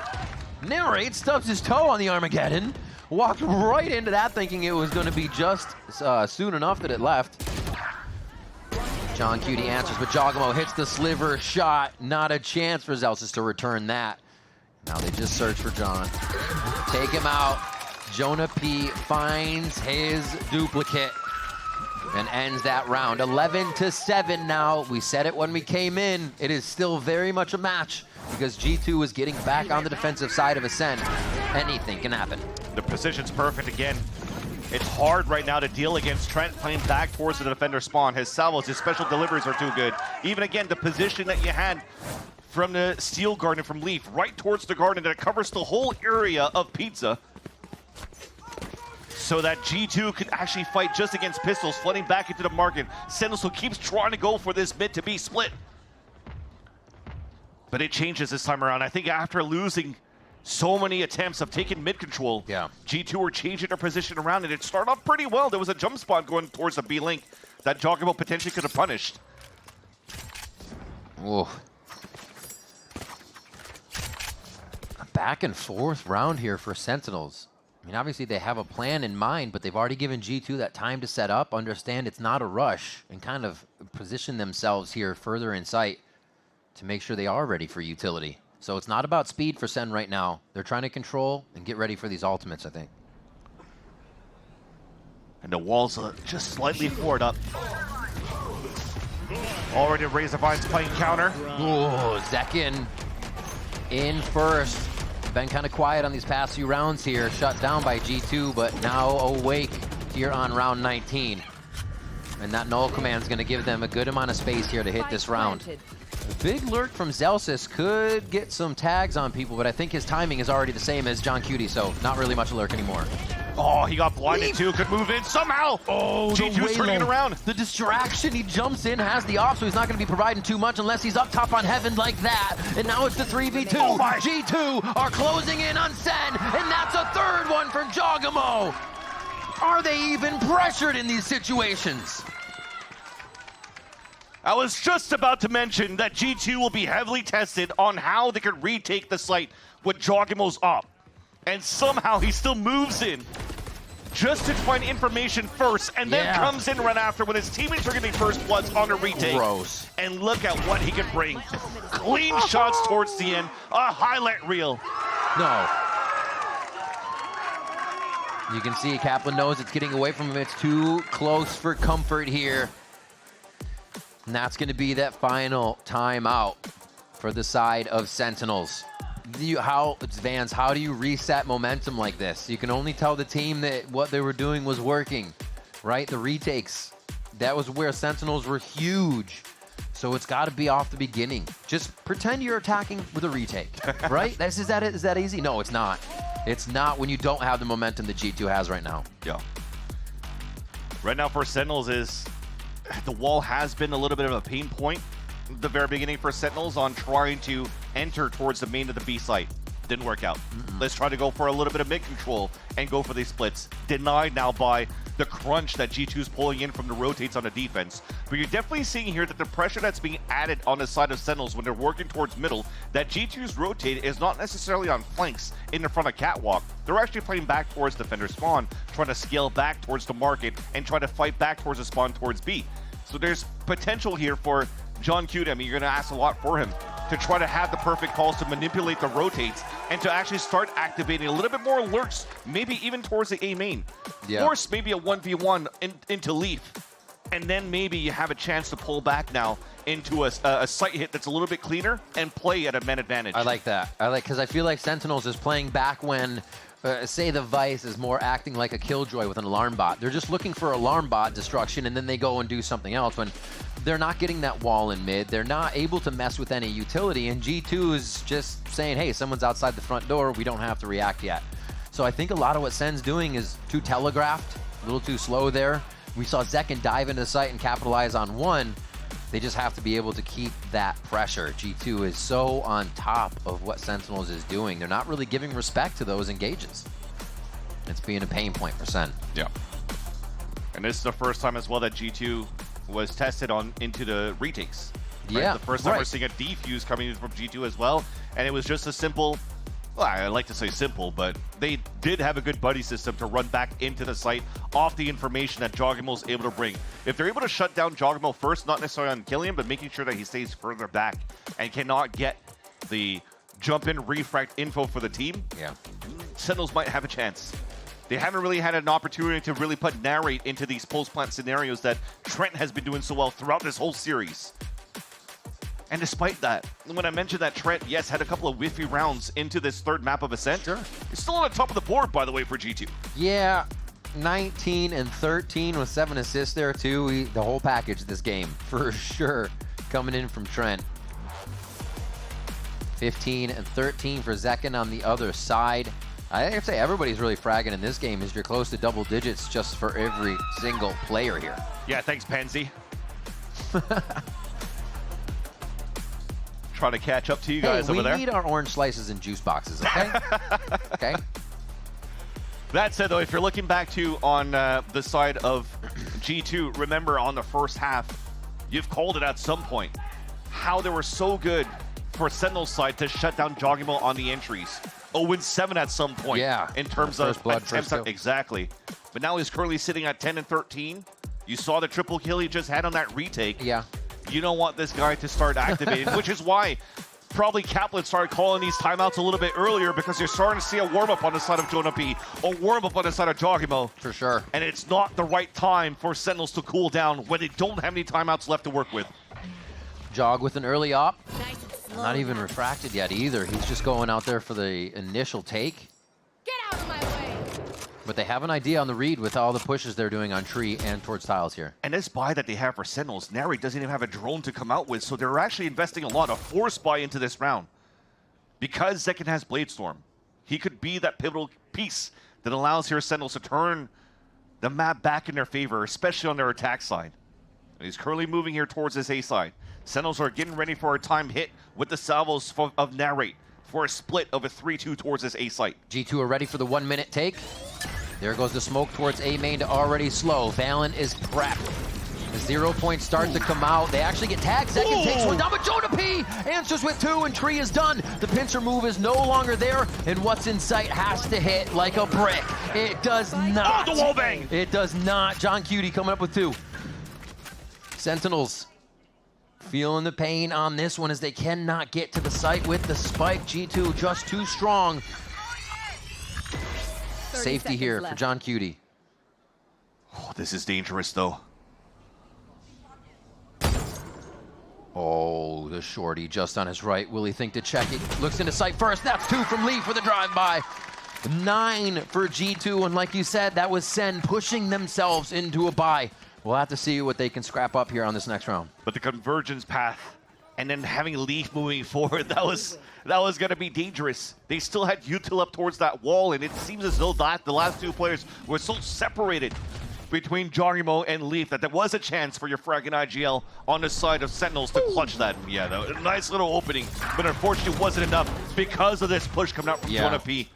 Narrate stubs his toe on the Armageddon, walked right into that thinking it was going to be just soon enough that it left. John Cutie answers, but Jogamo hits the sliver shot. Not a chance for Zelsis to return that. Now they just search for John. Take him out. Jonah P finds his duplicate and ends that round. 11-7 now. We said it when we came in. It is still very much a match because G2 is getting back on the defensive side of Ascent. Anything can happen. The position's perfect again. It's hard right now to deal against Trent playing back towards the defender spawn. His salvos, his special deliveries are too good. Even again, the position that you had from the Steel Garden from Leaf right towards the garden that covers the whole area of Pizza. So that G2 could actually fight just against pistols, flooding back into the market. Sentinels who keeps trying to go for this mid to be split. But it changes this time around. I think after losing so many attempts of taking mid control, G2 were changing their position around, and it started off pretty well. There was a jump spot going towards the B link that Jogamo potentially could have punished. Whoa. A back and forth round here for Sentinels. I mean, obviously they have a plan in mind, but they've already given G2 that time to set up, understand it's not a rush, and kind of position themselves here further in sight to make sure they are ready for utility. So it's not about speed for Sen right now. They're trying to control and get ready for these ultimates, I think. And the walls are just slightly forward up. Already Razor Vines playing counter. Oh, Zekin in first. Been kind of quiet on these past few rounds here. Shut down by G2, but now awake here on round 19. And that null command is going to give them a good amount of space here to hit this round. A big lurk from Zelsis could get some tags on people, but I think his timing is already the same as John Cutie, so not really much a lurk anymore. Oh, he got blinded too, could move in somehow. Oh, G2's turning it around. The distraction, he jumps in, has the op, so he's not going to be providing too much unless he's up top on Heaven like that. And now it's the 3v2. Oh my. G2 are closing in on Sen, and that's a third one for Jogamo. Are they even pressured in these situations? I was just about to mention that G2 will be heavily tested on how they can retake the site with Jogamo's op. And somehow he still moves in just to find information first, and then comes in right after when his teammates are getting first bloods on a retake. Gross. And look at what he can bring. Clean shots towards the end, a highlight reel. No. You can see Kaplan knows it's getting away from him. It's too close for comfort here. And that's going to be that final timeout for the side of Sentinels. Vans, how do you reset momentum like this? You can only tell the team that what they were doing was working, right? The retakes, that was where Sentinels were huge. So it's got to be off the beginning. Just pretend you're attacking with a retake, right? Is that easy? No, it's not. It's not when you don't have the momentum that G2 has right now. Yeah. Right now for Sentinels is the wall has been a little bit of a pain point at the very beginning for Sentinels on trying to enter towards the main of the B site. Didn't work out. Let's try to go for a little bit of mid control and go for these splits. Denied now by the crunch that G2's pulling in from the rotates on the defense. But you're definitely seeing here that the pressure that's being added on the side of Sentinels when they're working towards middle, that G2's rotate is not necessarily on flanks in the front of Catwalk. They're actually playing back towards defender spawn, trying to scale back towards the market and try to fight back towards the spawn towards B. So there's potential here for John Cutie. I mean, you're going to ask a lot for him to try to have the perfect calls to manipulate the rotates and to actually start activating a little bit more lurks, maybe even towards the A main. Force maybe a 1v1 into Leaf, and then maybe you have a chance to pull back now into a site hit that's a little bit cleaner and play at a man advantage. I like that. Because I feel like Sentinels is playing back when say the Vice is more acting like a Killjoy with an alarm bot. They're just looking for alarm bot destruction, and then they go and do something else. When they're not getting that wall in mid, they're not able to mess with any utility, and G2 is just saying, hey, someone's outside the front door, we don't have to react yet. So I think a lot of what Sen's doing is too telegraphed, a little too slow there. We saw Zekin dive into the site and capitalize on one. They just have to be able to keep that pressure. G2 is so on top of what Sentinels is doing. They're not really giving respect to those engages. It's being a pain point for Sen. Yeah. And this is the first time as well that G2 was tested on into the retakes. Right? Yeah, The first time we're seeing a defuse coming in from G2 as well. And it was just a simple, well, I like to say simple, but they did have a good buddy system to run back into the site off the information that Joggermo's able to bring. If they're able to shut down Joggermo first, not necessarily on killing him, but making sure that he stays further back and cannot get the jump in refract info for the team, Yeah. Sentinels might have a chance. They haven't really had an opportunity to really put narrate into these post-plant scenarios that Trent has been doing so well throughout this whole series. And despite that, when I mentioned that Trent, yes, had a couple of whiffy rounds into this third map of Ascent, Sure. he's still on the top of the board, by the way, for G2. Yeah, 19 and 13 with 7 assists there too. The whole package this game, for sure, coming in from Trent. 15 and 13 for Zekin on the other side. I have to say everybody's really fragging in this game as you're close to double digits just for every single player here. Yeah, thanks, Pansy. Trying to catch up to you guys over there. We need our orange slices and juice boxes, okay? Okay. That said, though, if you're looking back to on the side of G2, remember on the first half, you've called it at some point, how they were so good for Sentinel's side to shut down Joggermo on the entries. 0-7 at some point. Yeah. In terms First of blood, attempts. first kill. Exactly. But now he's currently sitting at 10 and 13. You saw the triple kill he just had on that retake. Yeah. You don't want this guy to start activating, which is why probably Kaplan started calling these timeouts a little bit earlier, because you're starting to see a warm-up on the side of Jonah P, a warm-up on the side of Joggermo. For sure. And it's not the right time for Sentinels to cool down when they don't have any timeouts left to work with. Jog with an early op. Nice and slow Not even now. refracted yet either. He's just going out there for the initial take. Get out of my way. But they have an idea on the read with all the pushes they're doing on tree and towards tiles here. And this buy that they have for Sentinels, Nary doesn't even have a drone to come out with, so they're actually investing a lot of force buy into this round. Because Zekin has Bladestorm, he could be that pivotal piece that allows here Sentinels to turn the map back in their favor, especially on their attack side. And he's currently moving here towards this A side. Sentinels are getting ready for a time hit with the salvos of Narrate for a split of a 3-2 towards this A site. G2 are ready for the 1 minute take. There goes the smoke towards A main to already slow. Valen is prepped. The 0 points start to come out. They actually get tagged. Second takes one down, but Jonah P answers with 2, and Tree is done. The pincer move is no longer there, and what's in sight has to hit like a brick. It does not. Oh, the wall bang! It does not. John Cutie coming up with 2. Sentinels feeling the pain on this one as they cannot get to the site with the spike. G2 just too strong. 30 Safety here seconds for left. John Cutie. Oh, this is dangerous, though. Oh, the shorty just on his right. Will he think to check it? Looks into sight first. That's 2 from Lee for the drive-by. 9 for G2, and like you said, that was Sen pushing themselves into a bye. We'll have to see what they can scrap up here on this next round. But the convergence path and then having Leaf moving forward, that was going to be dangerous. They still had util up towards that wall, and it seems as though that the last 2 players were so separated between Joggermo and Leaf that there was a chance for your fragging IGL on the side of Sentinels to clutch that. Yeah, that was a nice little opening, but unfortunately it wasn't enough because of this push coming out from Jonah P.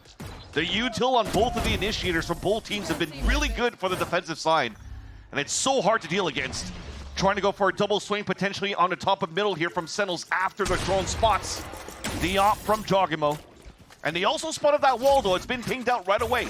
The util on both of the initiators from both teams have been really good for the defensive side, and it's so hard to deal against. Trying to go for a double swing potentially on the top of middle here from Sentinels after the drone spots the op from Joggermo. And they also spotted that wall, though. It's been pinged out right away.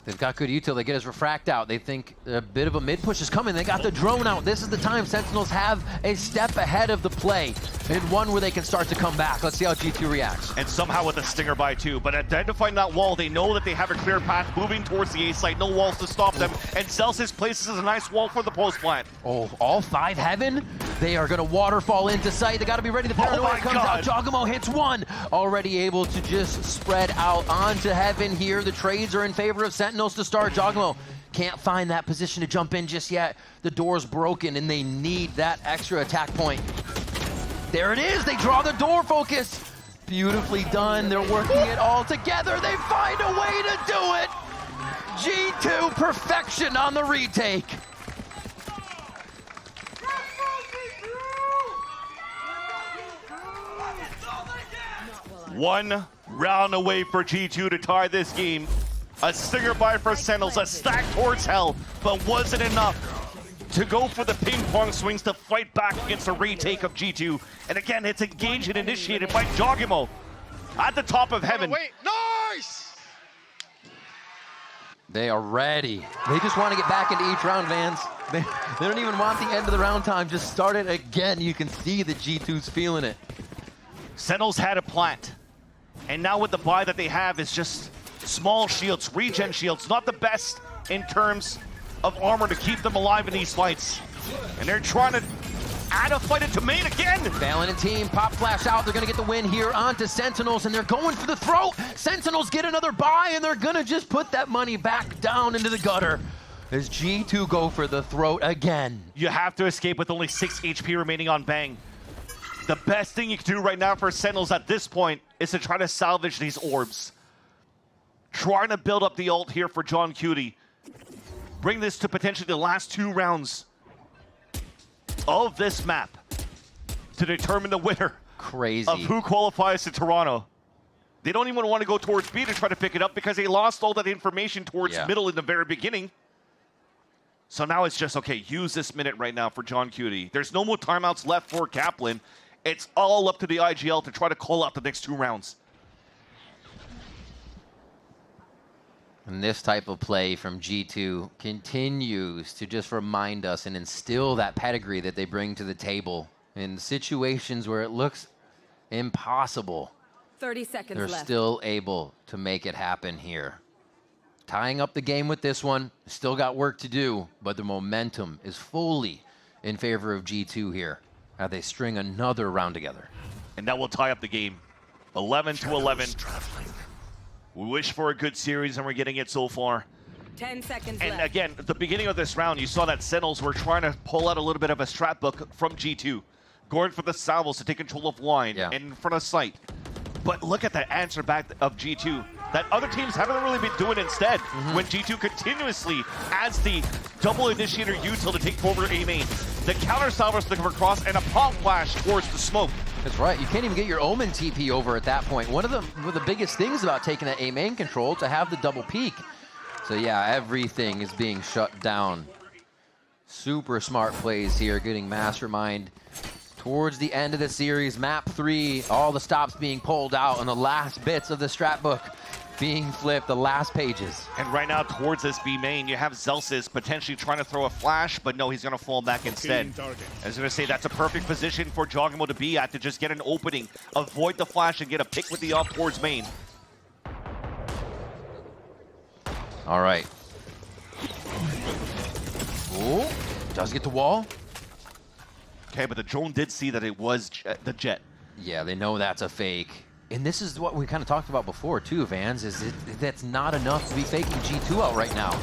They've got good util. They get his refract out. They think a bit of a mid push is coming. They got the drone out. This is the time Sentinels have a step ahead of the play, and one where they can start to come back. Let's see how G2 reacts. And somehow with a stinger by 2. But identifying that wall, they know that they have a clear path moving towards the A site. No walls to stop them. And Celsius places a nice wall for the post plant. Oh, all 5 heaven? They are going to waterfall into sight. They got to be ready. The paranoia my comes God. out. Joggermo hits 1. Already able to just spread out onto heaven here. The trades are in favor of Sentinels to start. Joggermo can't find that position to jump in just yet. The door's broken, and they need that extra attack point. There it is. They draw the door focus. Beautifully done. They're working it all together. They find a way to do it. G2 perfection on the retake. 1 round away for G2 to tie this game. A stinger by for Sentinels, a stack towards hell, but wasn't enough to go for the ping pong swings to fight back against the retake of G2. And again, it's engaged and initiated by Jogimo at the top of heaven. Wait, nice! They are ready. They just want to get back into each round, Vans. They don't even want the end of the round time. Just start it again. You can see the G2's feeling it. Sentinels had a plant. And now with the buy that they have is just small shields, regen shields, not the best in terms of armor to keep them alive in these fights. And they're trying to add a fight into main again. VALORANT and team pop flash out. They're going to get the win here onto Sentinels, and they're going for the throat. Sentinels get another buy, and they're going to just put that money back down into the gutter as G2 go for the throat again. You have to escape with only 6 HP remaining on Bang. The best thing you can do right now for Sentinels at this point is to try to salvage these orbs. Trying to build up the ult here for John Cutie. Bring this to potentially the last 2 rounds of this map to determine the winner. Crazy. Of who qualifies to Toronto. They don't even want to go towards B to try to pick it up because they lost all that information towards middle in the very beginning. So now it's just, okay, use this minute right now for John Cutie. There's no more timeouts left for Kaplan. It's all up to the IGL to try to call out the next 2 rounds. And this type of play from G2 continues to just remind us and instill that pedigree that they bring to the table in situations where it looks impossible. 30 seconds They're left. still able to make it happen here. Tying up the game with this one, still got work to do, but the momentum is fully in favor of G2 here as they string another round together. And that will tie up the game. 11-11. We wish for a good series, and we're getting it so far. 10 seconds And left. again, at the beginning of this round, you saw that Sentinels were trying to pull out a little bit of a strat book from G2, going for the salvos to take control of line and in front of sight. But look at that answer back of G2 that other teams haven't really been doing instead when G2 continuously adds the double initiator util to take over A main. The counter salvos to come across and a pop flash towards the smoke. That's right. You can't even get your Omen TP over at that point. One of the biggest things about taking that A main control to have the double peek. So yeah, everything is being shut down. Super smart plays here, getting Mastermind towards the end of the series. Map 3, all the stops being pulled out and the last bits of the strat book being flipped, the last pages. And right now towards this B main, you have Zelsis potentially trying to throw a flash, but no, he's going to fall back instead. I was going to say that's a perfect position for Jogimo to be at, to just get an opening, avoid the flash, and get a pick with the off towards main. All right. Ooh, does get the wall. Okay, but the drone did see that it was the jet. Yeah, they know that's a fake. And this is what we kind of talked about before too, Vans, is that's not enough to be faking G2 out right now.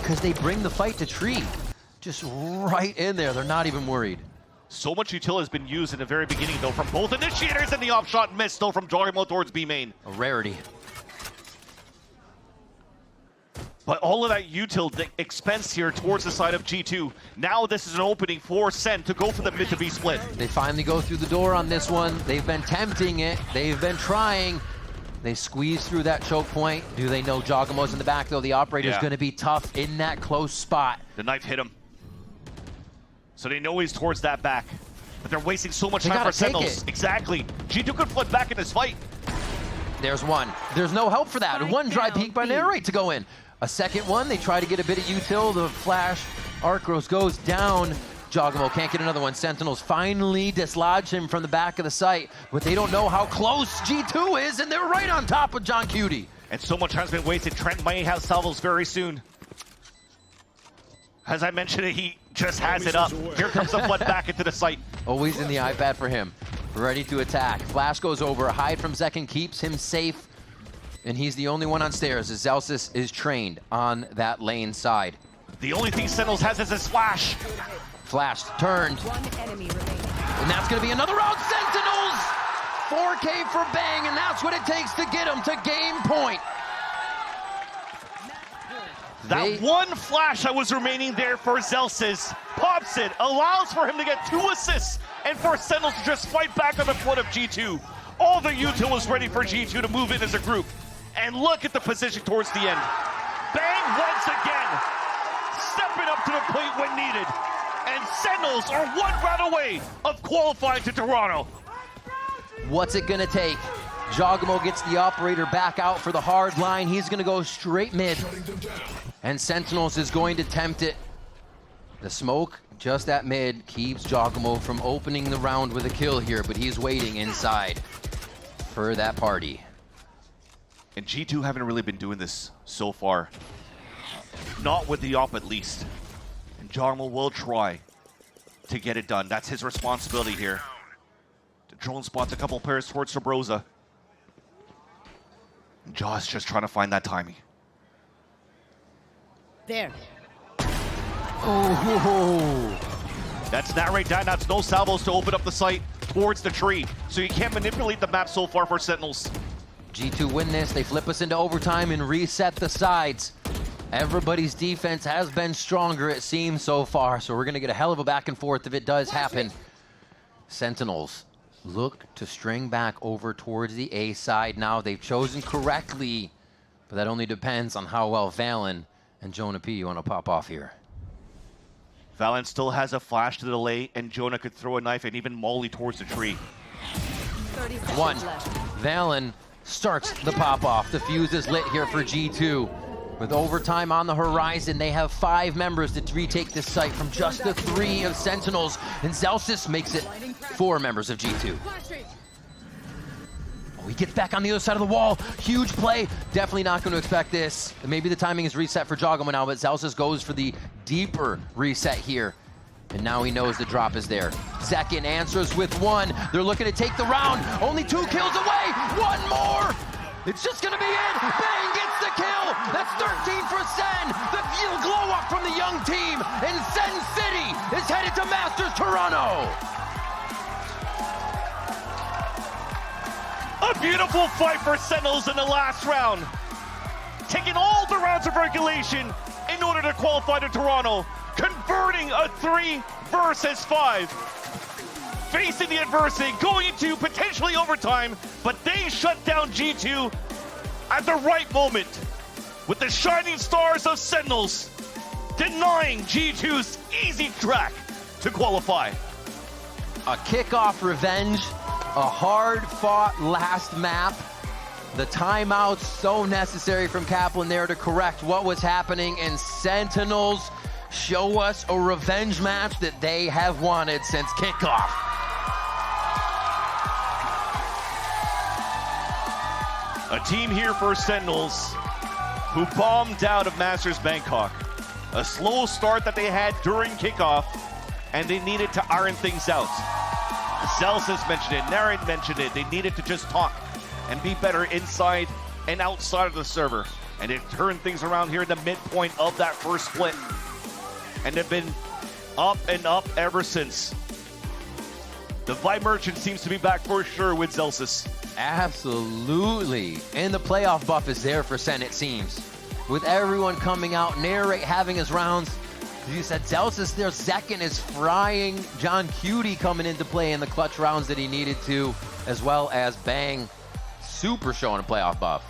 Because they bring the fight to Tree. Just right in there, they're not even worried. So much util has been used in the very beginning though from both initiators, and the off shot missed though from Jogimo towards B main. A rarity. But all of that util expense here towards the side of G2. Now this is an opening for SEN to go for the mid to B split. They finally go through the door on this one. They've been tempting it. They've been trying. They squeeze through that choke point. Do they know Jogimo's in the back though? The operator's going to be tough in that close spot. The knife hit him. So they know he's towards that back. But they're wasting so much time for Sentinels. Exactly. G2 could flip back in this fight. There's one. There's no help for that. One dry peek by Narrate to go in. A second one, they try to get a bit of util. The flash, Arcros goes down. Jogimo can't get another one. Sentinels finally dislodge him from the back of the site, but they don't know how close G2 is, and they're right on top of John Cutie. And so much has been wasted. Trent might have salvos very soon. As I mentioned, he just has it up. Here comes the flood back into the site. Always in the iPad for him. Ready to attack. Flash goes over. Hide from Zekin keeps him safe. And he's the only one on stairs as Zelsis is trained on that lane side. The only thing Sentinels has is his flash. Flash turned. One enemy remaining. And that's going to be another round. Sentinels! 4K for Bang, and that's what it takes to get him to game point. That one flash that was remaining there for Zelsis pops it, allows for him to get 2 assists, and for Sentinels to just fight back on the foot of G2. All the util was ready for G2 to move in as a group. And look at the position towards the end. Bang once again, stepping up to the plate when needed. And Sentinels are one round away of qualifying to Toronto. What's it gonna take? Giacomo gets the operator back out for the hard line. He's gonna go straight mid. And Sentinels is going to tempt it. The smoke just at mid keeps Giacomo from opening the round with a kill here, but he's waiting inside for that party. And G2 haven't really been doing this so far. Not with the op at least. And Giacomo will try to get it done. That's his responsibility here. The drone spots a couple players towards Sabrosa. And Jaw's just trying to find that timing. There. Oh, That's not right down. That's no salvos to open up the site towards the tree. So you can't manipulate the map so far for Sentinels. G2 win this. They flip us into overtime and reset the sides. Everybody's defense has been stronger, it seems, so far. So we're going to get a hell of a back and forth if it does happen. Sentinels look to string back over towards the A side now. They've chosen correctly, but that only depends on how well Valen and Jonah P want to pop off here. Valen still has a flash to the delay, and Jonah could throw a knife and even molly towards the tree. 30 seconds One. left. Valen starts the pop off. The fuse is lit here for G2. With overtime on the horizon, they have 5 members to retake this site from just the 3 of Sentinels. And Zelsis makes it 4 members of G2. Oh, he gets back on the other side of the wall. Huge play. Definitely not going to expect this. Maybe the timing is reset for Giacomo now, but Zelsis goes for the deeper reset here. And now he knows the drop is there. Second answers with 1. They're looking to take the round. Only 2 kills away. 1 more. It's just going to be it. Bang gets the kill. That's 13 for Sen. The glow up from the young team. And Sen City is headed to Masters Toronto. A beautiful fight for Sentinels in the last round. Taking all the rounds of regulation in order to qualify to Toronto. Converting a 3 versus 5. Facing the adversity, going into potentially overtime, but they shut down G2 at the right moment with the shining stars of Sentinels denying G2's easy track to qualify. A kickoff revenge, a hard-fought last map. The timeout so necessary from Kaplan there to correct what was happening, and Sentinels show us a revenge match that they have wanted since kickoff. A team here for Sentinels who bombed out of Masters Bangkok. A slow start that they had during kickoff, and they needed to iron things out. Zelsis mentioned it, Naren mentioned it. They needed to just talk and be better inside and outside of the server. And they've turned things around here in the midpoint of that first split. And they've been up and up ever since. The Vibe Merchant seems to be back for sure with Zelsis. Absolutely. And the playoff buff is there for Sen, it seems. With everyone coming out, Narrate having his rounds. As you said, Zelsis there, Zekin is frying John Cutie coming into play in the clutch rounds that he needed to, as well as Bang, super showing a playoff buff.